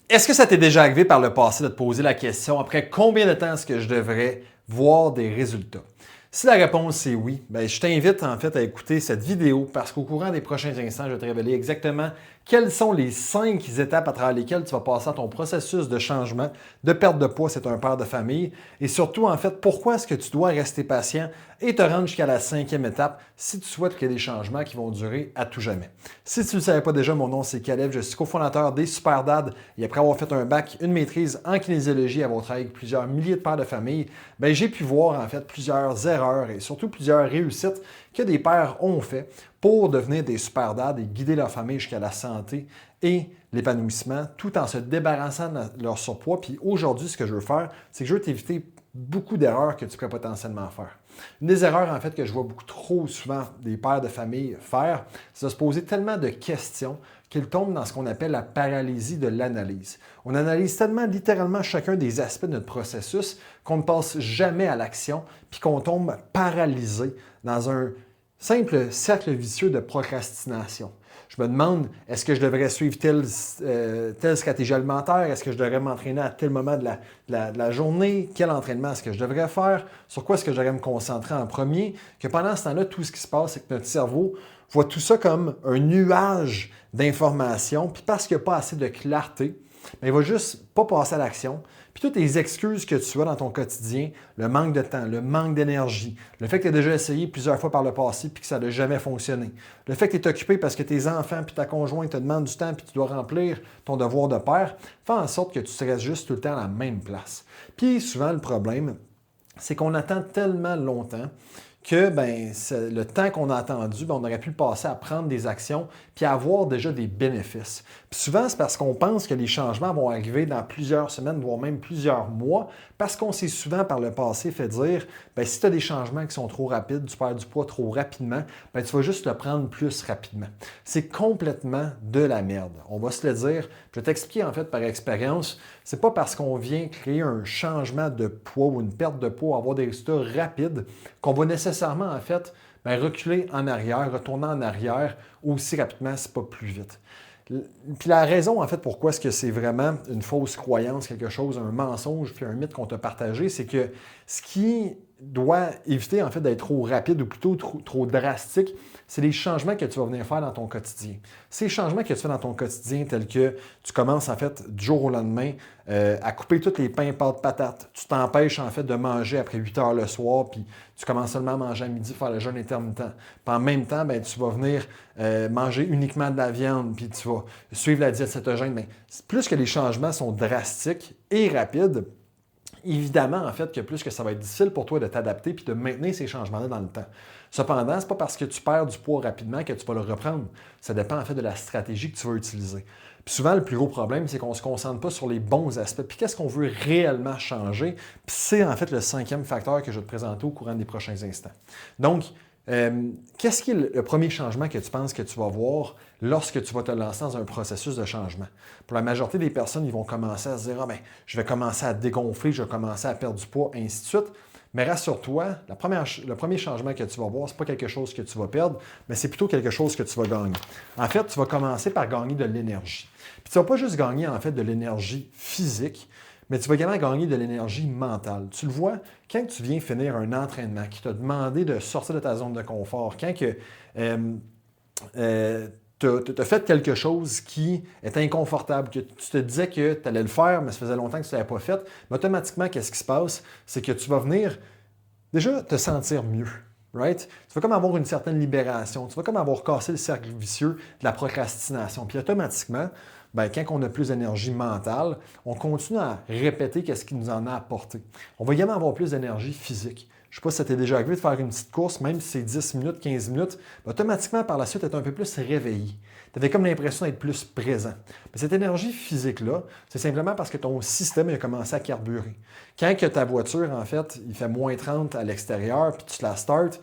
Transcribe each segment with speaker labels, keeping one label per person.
Speaker 1: Est-ce que ça t'est déjà arrivé par le passé de te poser la question après combien de temps est-ce que je devrais voir des résultats? Si la réponse est oui, bien, je t'invite en fait à écouter cette vidéo parce qu'au courant des prochains instants, je vais te révéler exactement quelles sont les 5 étapes à travers lesquelles tu vas passer à ton processus de changement, de perte de poids si tu es un père de famille et surtout en fait pourquoi est-ce que tu dois rester patient et te rendre jusqu'à la 5e étape si tu souhaites qu'il y ait des changements qui vont durer à tout jamais. Si tu ne le savais pas déjà, mon nom c'est Caleb, je suis cofondateur des Super Dads et après avoir fait un bac, une maîtrise en kinésiologie, avoir travaillé avec plusieurs milliers de pères de famille, bien, j'ai pu voir en fait plusieurs erreurs et surtout plusieurs réussites que des pères ont fait pour devenir des super dads et guider leur famille jusqu'à la santé et l'épanouissement, tout en se débarrassant de leur surpoids. Puis aujourd'hui, ce que je veux faire, c'est que je veux t'éviter beaucoup d'erreurs que tu pourrais potentiellement faire. Une des erreurs, en fait, que je vois beaucoup trop souvent des pères de famille faire, c'est de se poser tellement de questions qu'ils tombent dans ce qu'on appelle la paralysie de l'analyse. On analyse tellement littéralement chacun des aspects de notre processus qu'on ne passe jamais à l'action, puis qu'on tombe paralysé dans un simple cercle vicieux de procrastination. Je me demande, est-ce que je devrais suivre telle stratégie alimentaire? Est-ce que je devrais m'entraîner à tel moment de la journée? Quel entraînement est-ce que je devrais faire? Sur quoi est-ce que je devrais me concentrer en premier? Que pendant ce temps-là, tout ce qui se passe, c'est que notre cerveau voit tout ça comme un nuage d'informations, puis parce qu'il n'y a pas assez de clarté, bien, il ne va juste pas passer à l'action. Puis toutes les excuses que tu as dans ton quotidien, le manque de temps, le manque d'énergie, le fait que tu as déjà essayé plusieurs fois par le passé puis que ça n'a jamais fonctionné, le fait que tu es occupé parce que tes enfants puis ta conjointe te demandent du temps puis tu dois remplir ton devoir de père, fait en sorte que tu te restes juste tout le temps à la même place. Puis souvent, le problème, c'est qu'on attend tellement longtemps que le temps qu'on a attendu, on aurait pu le passer à prendre des actions puis à avoir déjà des bénéfices. Puis souvent, c'est parce qu'on pense que les changements vont arriver dans plusieurs semaines, voire même plusieurs mois, parce qu'on s'est souvent par le passé fait dire, si tu as des changements qui sont trop rapides, tu perds du poids trop rapidement, tu vas juste le prendre plus rapidement. C'est complètement de la merde. On va se le dire. Je vais t'expliquer en fait par expérience, c'est pas parce qu'on vient créer un changement de poids ou une perte de poids, avoir des résultats rapides, qu'on va nécessairement en fait reculer en arrière, retourner en arrière aussi rapidement, c'est pas plus vite. Puis la raison, en fait, pourquoi est-ce que c'est vraiment une fausse croyance, quelque chose, un mensonge, puis un mythe qu'on t'a partagé, c'est que ce qui doit éviter, en fait, d'être trop rapide ou plutôt trop drastique, c'est les changements que tu vas venir faire dans ton quotidien. Ces changements que tu fais dans ton quotidien, tels que tu commences, en fait, du jour au lendemain, à couper tous les pains, pâtes, patates. Tu t'empêches, en fait, de manger après 8 heures le soir, puis tu commences seulement à manger à midi, faire le jeûne intermittent. Puis en même temps, tu vas venir manger uniquement de la viande, puis tu vas suivre la diète cétogène. Plus que les changements sont drastiques et rapides, évidemment, en fait, que plus que ça va être difficile pour toi de t'adapter puis de maintenir ces changements-là dans le temps. Cependant, ce n'est pas parce que tu perds du poids rapidement que tu vas le reprendre. Ça dépend en fait de la stratégie que tu vas utiliser. Puis souvent, le plus gros problème, c'est qu'on ne se concentre pas sur les bons aspects. Puis qu'est-ce qu'on veut réellement changer? Puis c'est en fait le 5e facteur que je vais te présenter au courant des prochains instants. Donc, qu'est-ce qui est le premier changement que tu penses que tu vas voir lorsque tu vas te lancer dans un processus de changement? Pour la majorité des personnes, ils vont commencer à se dire je vais commencer à dégonfler, je vais commencer à perdre du poids, ainsi de suite. Mais rassure-toi, le premier changement que tu vas voir, ce n'est pas quelque chose que tu vas perdre, mais c'est plutôt quelque chose que tu vas gagner. En fait, tu vas commencer par gagner de l'énergie. Puis tu ne vas pas juste gagner en fait de l'énergie physique, mais tu vas également gagner de l'énergie mentale. Tu le vois, quand tu viens finir un entraînement qui t'a demandé de sortir de ta zone de confort, quand tu as fait quelque chose qui est inconfortable, que tu te disais que tu allais le faire, mais ça faisait longtemps que tu ne l'avais pas fait, mais automatiquement, qu'est-ce qui se passe? C'est que tu vas venir déjà te sentir mieux. Right? Tu vas comme avoir une certaine libération. Tu vas comme avoir cassé le cercle vicieux de la procrastination. Puis automatiquement, quand on a plus d'énergie mentale, on continue à répéter qu'est-ce qui nous en a apporté. On va également avoir plus d'énergie physique. Je ne sais pas si ça t'est déjà arrivé de faire une petite course, même si c'est 10 minutes, 15 minutes, automatiquement, par la suite, tu es un peu plus réveillé. Tu avais comme l'impression d'être plus présent. Mais cette énergie physique-là, c'est simplement parce que ton système a commencé à carburer. Quand que ta voiture, en fait, il fait moins 30 à l'extérieur, puis tu la startes,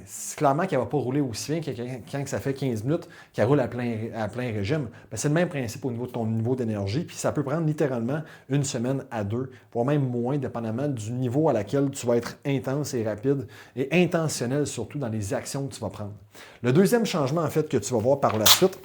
Speaker 1: c'est clairement qu'elle ne va pas rouler aussi bien que quand ça fait 15 minutes qu'elle roule à plein régime. C'est le même principe au niveau de ton niveau d'énergie, puis ça peut prendre littéralement une semaine à 2, voire même moins, dépendamment du niveau à laquelle tu vas être intense et rapide, et intentionnel surtout dans les actions que tu vas prendre. Le deuxième changement, en fait, que tu vas voir par la suite,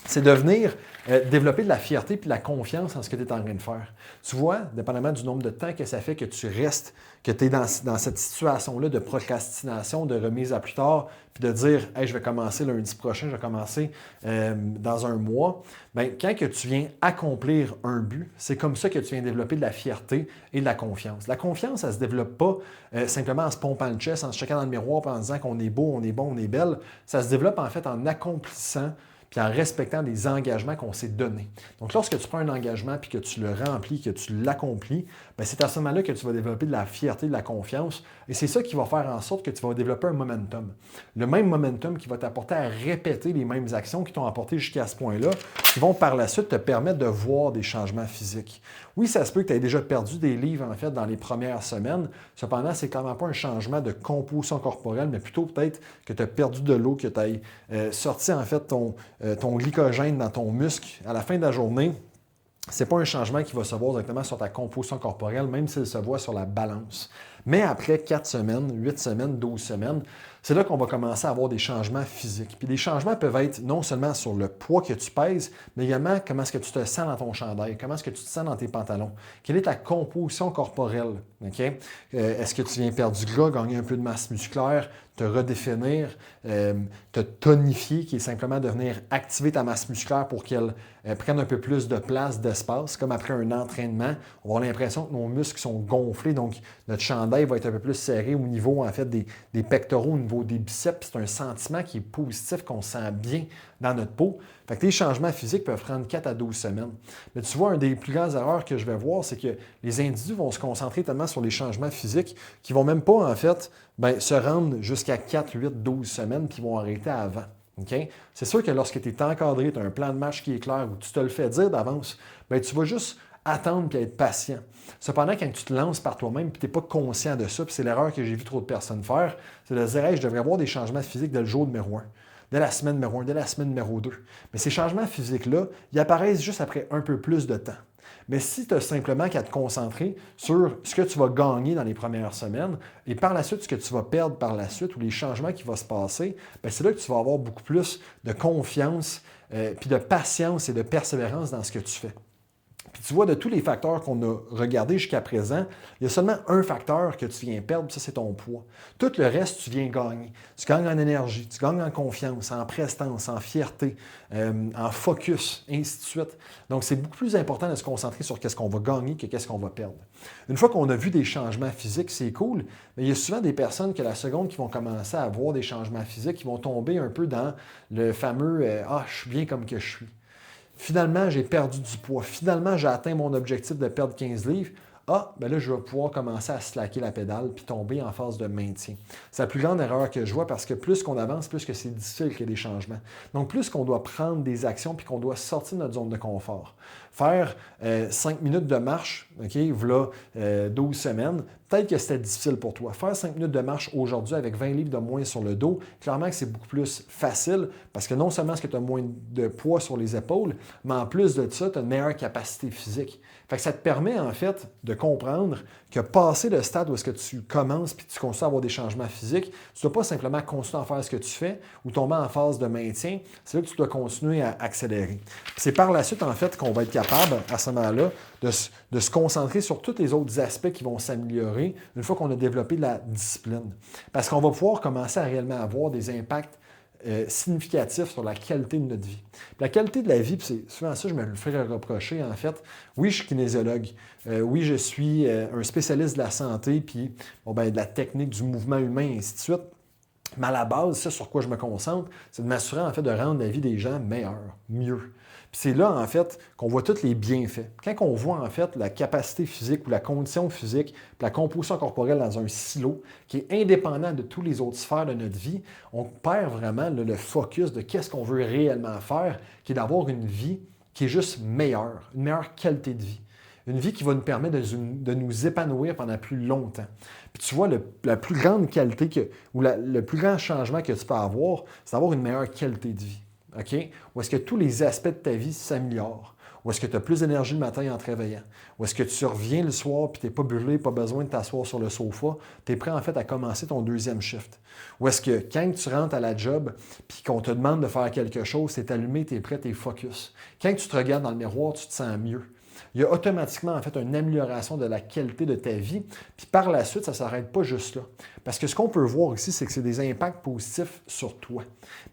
Speaker 1: c'est de venir développer de la fierté puis de la confiance en ce que tu es en train de faire. Tu vois, dépendamment du nombre de temps que ça fait que tu restes, que tu es dans cette situation-là de procrastination, de remise à plus tard, puis de dire « Hey, je vais commencer lundi prochain, je vais commencer dans un mois », bien, quand que tu viens accomplir un but, c'est comme ça que tu viens développer de la fierté et de la confiance. La confiance, ça ne se développe pas simplement en se pompant le chest, en se checkant dans le miroir et en disant qu'on est beau, on est bon, on est belle. Ça se développe en fait en accomplissant puis en respectant des engagements qu'on s'est donnés. Donc, lorsque tu prends un engagement puis que tu le remplis, que tu l'accomplis, bien, c'est à ce moment-là que tu vas développer de la fierté, de la confiance. Et c'est ça qui va faire en sorte que tu vas développer un momentum. Le même momentum qui va t'apporter à répéter les mêmes actions qui t'ont apporté jusqu'à ce point-là, qui vont par la suite te permettre de voir des changements physiques. Oui, ça se peut que tu aies déjà perdu des livres, en fait, dans les premières semaines. Cependant, c'est clairement pas un changement de composition corporelle, mais plutôt peut-être que tu as perdu de l'eau, que tu as sorti, en fait, ton glycogène dans ton muscle. À la fin de la journée, ce n'est pas un changement qui va se voir directement sur ta composition corporelle, même s'il se voit sur la balance. Mais après 4 semaines, 8 semaines, 12 semaines, c'est là qu'on va commencer à avoir des changements physiques. Puis les changements peuvent être non seulement sur le poids que tu pèses, mais également comment est-ce que tu te sens dans ton chandail, comment est-ce que tu te sens dans tes pantalons, quelle est ta composition corporelle. Okay? Est-ce que tu viens perdre du gras, gagner un peu de masse musculaire, te redéfinir, te tonifier, qui est simplement de venir activer ta masse musculaire pour qu'elle prenne un peu plus de place, d'espace. Comme après un entraînement, on va avoir l'impression que nos muscles sont gonflés, donc notre chandail va être un peu plus serré au niveau en fait des pectoraux, au niveau des biceps. C'est un sentiment qui est positif, qu'on sent bien dans notre peau. Fait que les changements physiques peuvent prendre 4 à 12 semaines. Mais tu vois, une des plus grandes erreurs que je vais voir, c'est que les individus vont se concentrer tellement sur les changements physiques qu'ils ne vont même pas, en fait, se rendre jusqu'à 4, 8, 12 semaines, puis vont arrêter avant. Okay? C'est sûr que lorsque tu es encadré, tu as un plan de match qui est clair, où tu te le fais dire d'avance, tu vas juste attendre et être patient. Cependant, quand tu te lances par toi-même et tu n'es pas conscient de ça, puis c'est l'erreur que j'ai vu trop de personnes faire, c'est de dire hey, je devrais avoir des changements physiques dès le jour numéro 1, dès la semaine numéro 1, dès la semaine numéro 2. Mais ces changements physiques-là, ils apparaissent juste après un peu plus de temps. Mais si tu as simplement qu'à te concentrer sur ce que tu vas gagner dans les premières semaines et par la suite, ce que tu vas perdre par la suite ou les changements qui vont se passer, c'est là que tu vas avoir beaucoup plus de confiance, puis de patience et de persévérance dans ce que tu fais. Puis tu vois, de tous les facteurs qu'on a regardés jusqu'à présent, il y a seulement un facteur que tu viens perdre, ça c'est ton poids. Tout le reste, tu viens gagner. Tu gagnes en énergie, tu gagnes en confiance, en prestance, en fierté, en focus, et ainsi de suite. Donc c'est beaucoup plus important de se concentrer sur qu'est-ce qu'on va gagner que qu'est-ce qu'on va perdre. Une fois qu'on a vu des changements physiques, c'est cool, mais il y a souvent des personnes que la seconde qui vont commencer à avoir des changements physiques, qui vont tomber un peu dans le fameux « Ah, je suis bien comme que je suis ». Finalement, j'ai perdu du poids. Finalement, j'ai atteint mon objectif de perdre 15 livres. Ah, ben là, je vais pouvoir commencer à slacker la pédale puis tomber en phase de maintien. C'est la plus grande erreur que je vois parce que plus qu'on avance, plus que c'est difficile qu'il y ait des changements. Donc, plus qu'on doit prendre des actions puis qu'on doit sortir de notre zone de confort. Faire 5 minutes de marche, OK, voilà 12 semaines, peut-être que c'était difficile pour toi. Faire 5 minutes de marche aujourd'hui avec 20 livres de moins sur le dos, clairement que c'est beaucoup plus facile parce que non seulement est-ce que tu as moins de poids sur les épaules, mais en plus de ça, tu as une meilleure capacité physique. Fait que ça te permet en fait de comprendre que passer le stade où est-ce que tu commences puis tu continues à avoir des changements physiques, tu ne dois pas simplement continuer à faire ce que tu fais ou tomber en phase de maintien, c'est là que tu dois continuer à accélérer. C'est par la suite en fait qu'on va être capable à ce moment-là de se concentrer sur tous les autres aspects qui vont s'améliorer une fois qu'on a développé de la discipline. Parce qu'on va pouvoir commencer à réellement avoir des impacts significatif sur la qualité de notre vie. Puis la qualité de la vie, puis c'est souvent ça, je me le fais reprocher en fait. Oui, je suis kinésiologue. Oui, je suis un spécialiste de la santé, puis de la technique du mouvement humain, et ainsi de suite. Mais à la base, ça sur quoi je me concentre, c'est de m'assurer en fait de rendre la vie des gens meilleure, mieux. Puis c'est là, en fait, qu'on voit tous les bienfaits. Quand on voit, en fait, la capacité physique ou la condition physique, puis la composition corporelle dans un silo qui est indépendant de toutes les autres sphères de notre vie, on perd vraiment le focus de qu'est-ce qu'on veut réellement faire, qui est d'avoir une vie qui est juste meilleure, une meilleure qualité de vie. Une vie qui va nous permettre de nous épanouir pendant plus longtemps. Puis tu vois, la plus grande qualité le plus grand changement que tu peux avoir, c'est d'avoir une meilleure qualité de vie. OK? Où est-ce que tous les aspects de ta vie s'améliorent? Ou est-ce que tu as plus d'énergie le matin en te réveillant? Ou est-ce que tu reviens le soir puis tu n'es pas brûlé, pas besoin de t'asseoir sur le sofa, tu es prêt en fait à commencer ton deuxième shift? Ou est-ce que quand tu rentres à la job puis qu'on te demande de faire quelque chose, tu es allumé, tu es prêt, tu es focus? Quand tu te regardes dans le miroir, tu te sens mieux. Il y a automatiquement en fait une amélioration de la qualité de ta vie. Puis par la suite, ça ne s'arrête pas juste là. Parce que ce qu'on peut voir ici, c'est que c'est des impacts positifs sur toi.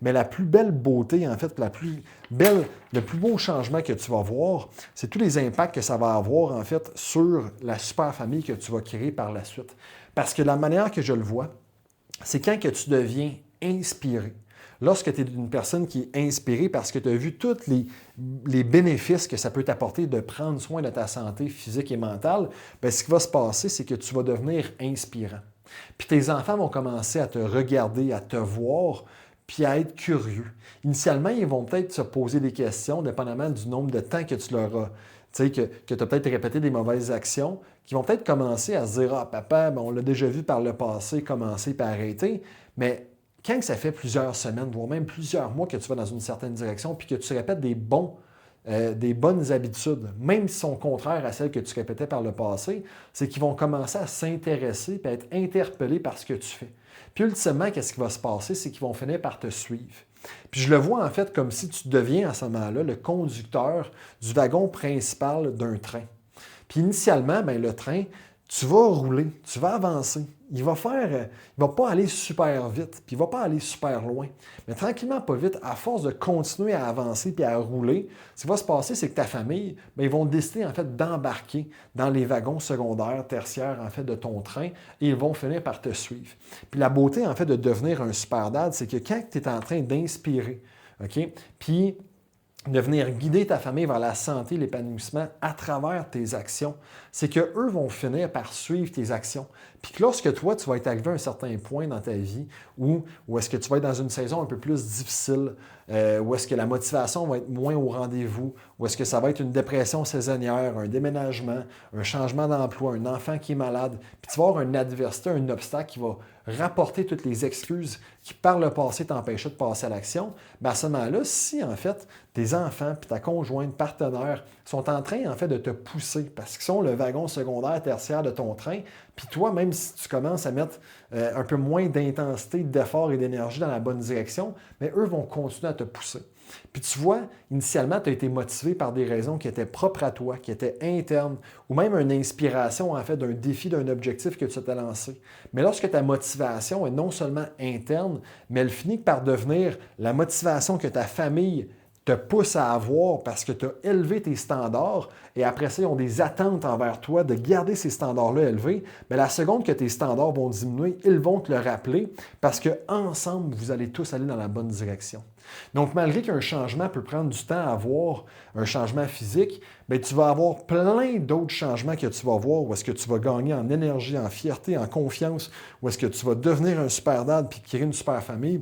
Speaker 1: Mais la plus belle beauté, en fait, le plus beau changement que tu vas voir, c'est tous les impacts que ça va avoir en fait sur la super famille que tu vas créer par la suite. Parce que la manière que je le vois, c'est quand que tu deviens inspiré. Lorsque tu es une personne qui est inspirée parce que tu as vu tous les bénéfices que ça peut t'apporter de prendre soin de ta santé physique et mentale, bien, ce qui va se passer, c'est que tu vas devenir inspirant. Puis tes enfants vont commencer à te regarder, à te voir, puis à être curieux. Initialement, ils vont peut-être se poser des questions, dépendamment du nombre de temps que tu leur as. Tu sais, que tu as peut-être répété des mauvaises actions, qui vont peut-être commencer à se dire: Ah, papa, ben, on l'a déjà vu par le passé, commencer par arrêter. Mais quand ça fait plusieurs semaines, voire même plusieurs mois que tu vas dans une certaine direction, puis que tu répètes des bonnes habitudes, même si sont contraires à celles que tu répétais par le passé, c'est qu'ils vont commencer à s'intéresser et à être interpellés par ce que tu fais. Puis ultimement, qu'est-ce qui va se passer? C'est qu'ils vont finir par te suivre. Puis je le vois en fait comme si tu deviens à ce moment-là le conducteur du wagon principal d'un train. Puis initialement, bien, le train, tu vas rouler, tu vas avancer. Il va pas aller super vite, puis il ne va pas aller super loin. Mais tranquillement, pas vite, à force de continuer à avancer puis à rouler, ce qui va se passer, c'est que ta famille, bien, ils vont décider en fait d'embarquer dans les wagons secondaires, tertiaires en fait de ton train, et ils vont finir par te suivre. Puis la beauté en fait de devenir un super dad, c'est que quand tu es en train d'inspirer, OK, puis de venir guider ta famille vers la santé et l'épanouissement à travers tes actions, c'est qu'eux vont finir par suivre tes actions. Puis que lorsque toi, tu vas être arrivé à un certain point dans ta vie où est-ce que tu vas être dans une saison un peu plus difficile, où est-ce que la motivation va être moins au rendez-vous, où est-ce que ça va être une dépression saisonnière, un déménagement, un changement d'emploi, un enfant qui est malade, puis tu vas avoir une adversité, un obstacle qui va rapporter toutes les excuses qui, par le passé, t'empêchaient de passer à l'action, bien à ce moment-là, si en fait tes enfants puis ta conjointe, partenaire sont en train en fait de te pousser parce qu'ils sont le wagon secondaire, tertiaire de ton train, puis toi, même si tu commences à mettre un peu moins d'intensité, d'effort et d'énergie dans la bonne direction, mais eux vont continuer à te pousser. Puis tu vois, initialement, tu as été motivé par des raisons qui étaient propres à toi, qui étaient internes, ou même une inspiration, en fait, d'un défi, d'un objectif que tu t'es lancé. Mais lorsque ta motivation est non seulement interne, mais elle finit par devenir la motivation que ta famille te pousse à avoir parce que tu as élevé tes standards et après ça, ils ont des attentes envers toi de garder ces standards-là élevés, mais la seconde que tes standards vont diminuer, ils vont te le rappeler parce qu'ensemble, vous allez tous aller dans la bonne direction. Donc, malgré qu'un changement peut prendre du temps à avoir, un changement physique, bien, tu vas avoir plein d'autres changements que tu vas voir où est-ce que tu vas gagner en énergie, en fierté, en confiance, où est-ce que tu vas devenir un super dad puis créer une super famille.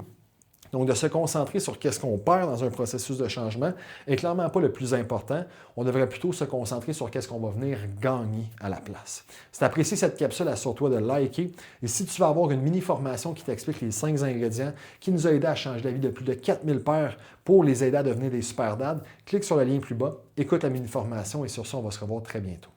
Speaker 1: Donc, de se concentrer sur qu'est-ce qu'on perd dans un processus de changement n'est clairement pas le plus important. On devrait plutôt se concentrer sur qu'est-ce qu'on va venir gagner à la place. Si tu apprécies cette capsule, assure-toi de liker. Et si tu veux avoir une mini-formation qui t'explique les 5 ingrédients qui nous a aidés à changer la vie de plus de 4000 pères pour les aider à devenir des super dads, clique sur le lien plus bas, écoute la mini-formation et sur ça, on va se revoir très bientôt.